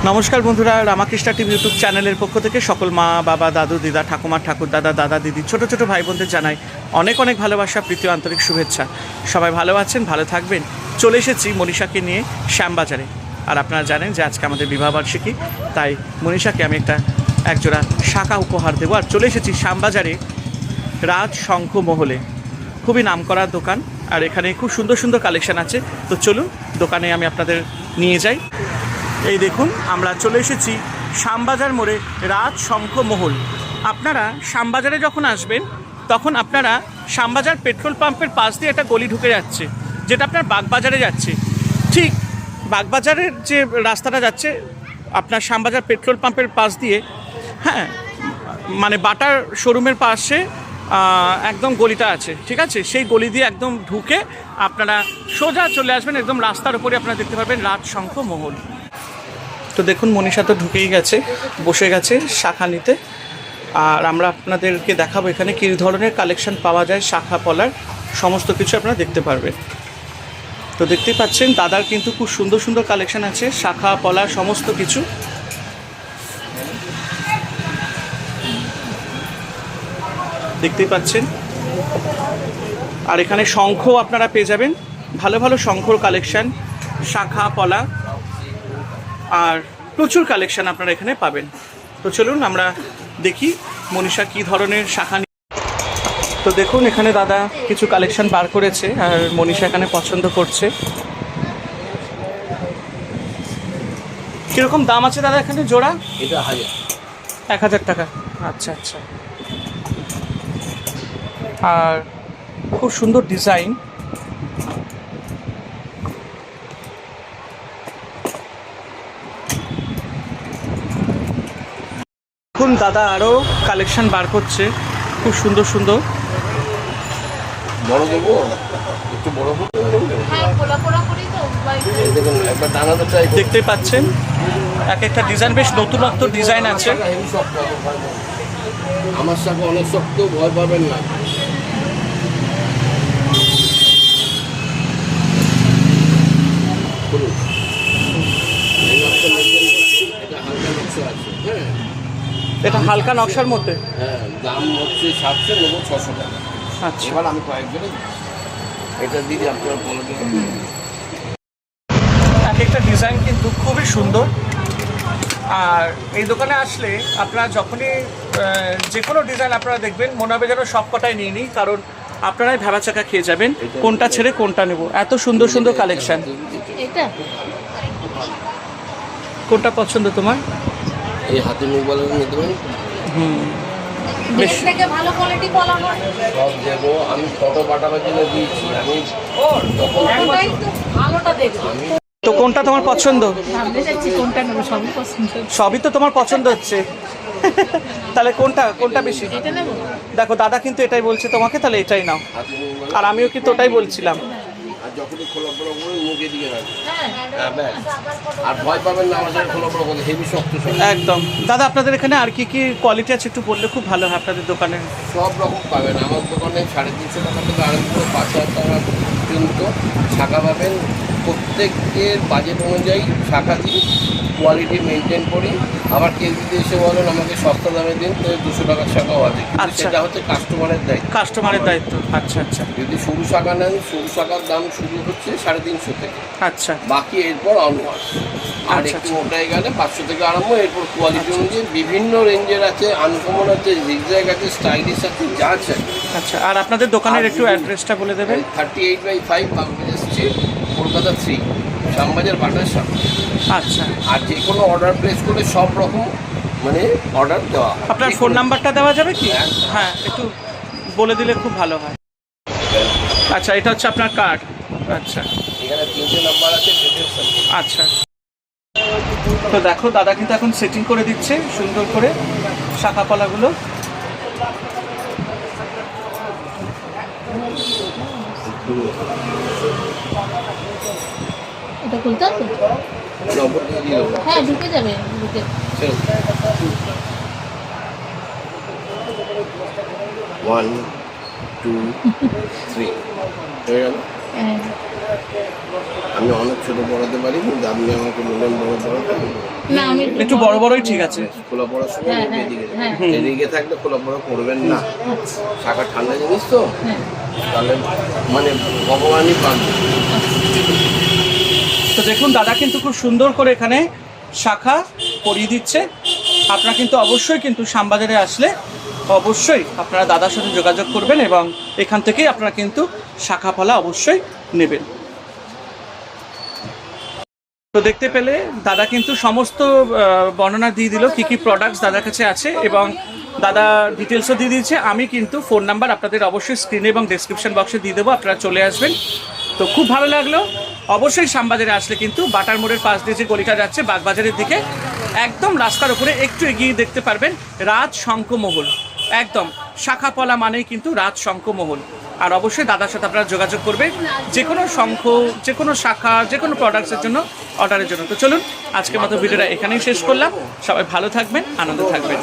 নমস্কার বন্ধুরা, Ramakrishna TV YouTube চ্যানেলের পক্ষ থেকে সকল মা বাবা দাদু দিদা ঠাকুমা ঠাকুর দাদা দাদা দিদি ছোট ছোট ভাই বোনদের জানাই অনেক অনেক ভালোবাসা, প্রীতি, আন্তরিক শুভেচ্ছা। সবাই ভালো আছেন, ভালো থাকবেন। চলে এসেছি মনীষাকে নিয়ে শ্যামবাজারে। আর আপনারা জানেন যে আজকে আমাদের বিবাহবার্ষিকী, তাই মনীষাকে আমি একজোড়া শাঁখা উপহার দেবো। আর চলে এসেছি শ্যামবাজারে রাজ শঙ্খ মহলে, খুবই নামকরা দোকান। আর এখানে খুব সুন্দর সুন্দর কালেকশান আছে। তো চলুন দোকানে আমি আপনাদের নিয়ে যাই। এই দেখুন, আমরা চলে এসেছি শ্যামবাজার মোড়ে রাজ শঙ্খ মহল। আপনারা শ্যামবাজারে যখন আসবেন তখন আপনারা শ্যামবাজার পেট্রোল পাম্পের পাশ দিয়ে একটা গলি ঢুকে যাচ্ছে, যেটা আপনার বাগবাজারে যাচ্ছে। ঠিক বাগবাজারের যে রাস্তাটা যাচ্ছে আপনার শ্যামবাজার পেট্রোল পাম্পের পাশ দিয়ে, হ্যাঁ, মানে বাটার শোরুমের পাশে একদম গলিটা আছে, ঠিক আছে? সেই গলি দিয়ে একদম ঢুকে আপনারা সোজা চলে আসবেন, একদম রাস্তার উপরে আপনারা দেখতে পাবেন রাজ শঙ্খ মহল। তো দেখুন, মনীষা তো ঢুকেই গেছে, বসে গেছে শাখা নিতে। আর আমরা আপনাদেরকে দেখাবো এখানে কী ধরনের কালেকশন পাওয়া যায়, শাখা পলার সমস্ত কিছু আপনারা দেখতে পারবেন। তো দেখতেই পাচ্ছেন দাদার কিন্তু খুব সুন্দর সুন্দর কালেকশন আছে, শাখা পলা সমস্ত কিছু। দেখতেই পাচ্ছেন। আর এখানে শঙ্খ আপনারা পেয়ে যাবেন, ভালো ভালো শঙ্খর কালেকশন, শাখা পলা আর প্রচুর কালেকশন আপনারা এখানে পাবেন। তো চলুন আমরা দেখি মনীষা কী ধরনের শাখা। তো দেখুন, এখানে দাদা কিছু কালেকশন বার করেছে আর মনীষা এখানে পছন্দ করছে। কীরকম দাম আছে দাদা এখানে জোড়া? এটা 1000 টাকা। আচ্ছা আচ্ছা। আর খুব সুন্দর ডিজাইন। দেখুন দাদা আরও কালেকশন বার করছে, খুব সুন্দর সুন্দর। বড় দেবো, একটু বড় দেখতে পাচ্ছেন এক একটা ডিজাইন, বেশ নতুনত্ব ডিজাইন আছে। আমার সাথে অনেক শক্ত, ভয় পাবেন না। এটা হালকা নকশার মধ্যে, হ্যাঁ, দাম হচ্ছে 700, নেবো 600 টাকা। আচ্ছা, এবার আমি কয়েকজনে এটা দিদি আপনার কোয়ালিটি। এক একটা ডিজাইন কিন্তু খুবই সুন্দর। আর এই দোকানে আসলে আপনারা যখনই যে কোনো ডিজাইন আপনারা দেখবেন মনে হবে যেন সব কটাই নিয়ে নিই, কারণ আপনারাই ভেবাচাকা খেয়ে যাবেন কোনটা ছেড়ে কোনটা নেব। এত সুন্দর সুন্দর কালেকশন। কোনটা পছন্দ তোমার? এই হাতে মুখ বলে নিতে পারেন। বেশ ভালো কোয়ালিটি বলা হয় সব দেবো আমি, ফটো পাঠাবার জন্য দিয়েছি আমি। ভালোটা দেখো। তো কোনটা তোমার পছন্দ? ভাবতে চাচ্ছি কোনটা নেবো, সবই পছন্দ। সবই তো তোমার পছন্দ হচ্ছে, তাহলে কোনটা বেশি? এটা নেবো। দেখো দাদা কিন্তু এটাই বলছে তোমাকে, তাহলে এটাই নাও। আর আমিও কিন্তু ওটাই বলছিলাম। আর যখনই খোলা বড় করে মুখে দিকে রাখবেন, হ্যাঁ ব্যাস। আর ভয় পাবেন না, আমাদের খোলা বড় করে হেভি শক্ত একদম। দাদা আপনাদের এখানে আর কি কি কোয়ালিটি আছে একটু বললে খুব ভালো হয় আপনাদের দোকানে। সব রকম পাবেন আমার দোকানে। 350 টাকা থেকে আরম্ভ করে 5000 টাকা পর্যন্ত শাখা পাবেন। প্রত্যেকের বাজেট অনুযায়ী শাখা দিই, কোয়ালিটি মেনটেন করি। আবার কেউ যদি এসে বলেন আমাকে সস্তা দামে দিন, তো 200 টাকার শাখাও আছে। আচ্ছা, সেটা হচ্ছে কাস্টমারের দায়িত্ব। কাস্টমারের দায়িত্ব। আচ্ছা আচ্ছা। যদি সরু শাখা নেন, সরু শাখার দাম শুরু হচ্ছে 350 থেকে, আচ্ছা। বাকি এরপর অনওয়ার্ড। আর আচ্ছা, একটু মোটাই গেলে 500 থেকে আরম্ভ। এরপর কোয়ালিটি অনুযায়ী বিভিন্ন রেঞ্জের আছে, আনকমন আছে, জিগজ্যাগ আছে, স্টাইলিশ আছে, যা আছে। আচ্ছা, আর আপনাদের দোকানের একটু অ্যাড্রেসটা বলে দেবেন। 38/5 Bagbazar street, Kolkata 3, Shyambazar butter shop. আচ্ছা। আর যে কোনো অর্ডার প্লেস করলে সব রকম মানে অর্ডার দেওয়া। আপনার ফোন নাম্বারটা দেওয়া যাবে কি? হ্যাঁ, একটু বলে দিলে খুব ভালো হয়। আচ্ছা, এটা হচ্ছে আপনার কার্ড। আচ্ছা, এখানে 3টে নাম্বার আছে। আচ্ছা। তো দেখো দাদা কিন্তু এখন সেটিং করে দিচ্ছে সুন্দর করে শাখাপালাগুলো। এটা খুলতে হবে? হ্যাঁ, ঢুকে যাবে। ঢুকে 1 2 3 হয়ে গেল। আমি অনেক ছোট পড়াতে পারি, কিন্তু আপনি আমাকে বলেন বড় পড়াতে। না, আমি একটু বড় বড়ই ঠিক আছে। খোলা বড় সময় হ্যাঁ, হ্যাঁ, এদিকে হ্যাঁ। এদিকে থাকলে খোলা বড় করবেন না। শাখা ঠান্ডা জিনিস তো, হ্যাঁ। তাহলে মানে ভগবানই পান। তো দেখুন দাদা কিন্তু খুব সুন্দর করে এখানে শাখা পরিয়ে দিচ্ছে। আপনারা কিন্তু অবশ্যই কিন্তু শ্যামবাজারে আসলে অবশ্যই আপনারা দাদার সাথে যোগাযোগ করবেন এবং এখান থেকেই আপনারা কিন্তু শাখা ফলা অবশ্যই নেবেন। তো দেখতে পেলে দাদা কিন্তু সমস্ত বর্ণনা দিয়ে দিল কী কী প্রোডাক্টস দাদার কাছে আছে এবং দাদা ডিটেলসও দিয়ে দিয়েছে। আমি কিন্তু ফোন নাম্বার আপনাদের অবশ্যই স্ক্রিনে এবং ডেসক্রিপশন বক্সে দিয়ে দেবো, আপনারা চলে আসবেন। তো খুব ভালো লাগলো। অবশ্যই শ্যামবাজারে আসলে কিন্তু বাটার মোড়ের পাশ দিয়ে যে গলিটা যাচ্ছে বাগবাজারের দিকে, একদম রাস্তার উপরে একটু এগিয়ে দেখতে পারবেন রাজ শঙ্খমহল। একদম শাখাপলা মানেই কিন্তু রাজ শঙ্খমহল। আর অবশ্যই দাদার সাথে আপনারা যোগাযোগ করবেন যে কোনো শঙ্খ, যে কোনো শাখা, যে কোনো প্রোডাক্টসের জন্য, অর্ডারের জন্য। তো চলুন আজকের মতো ভিডিওটা এখানেই শেষ করলাম। সবাই ভালো থাকবেন, আনন্দ থাকবেন।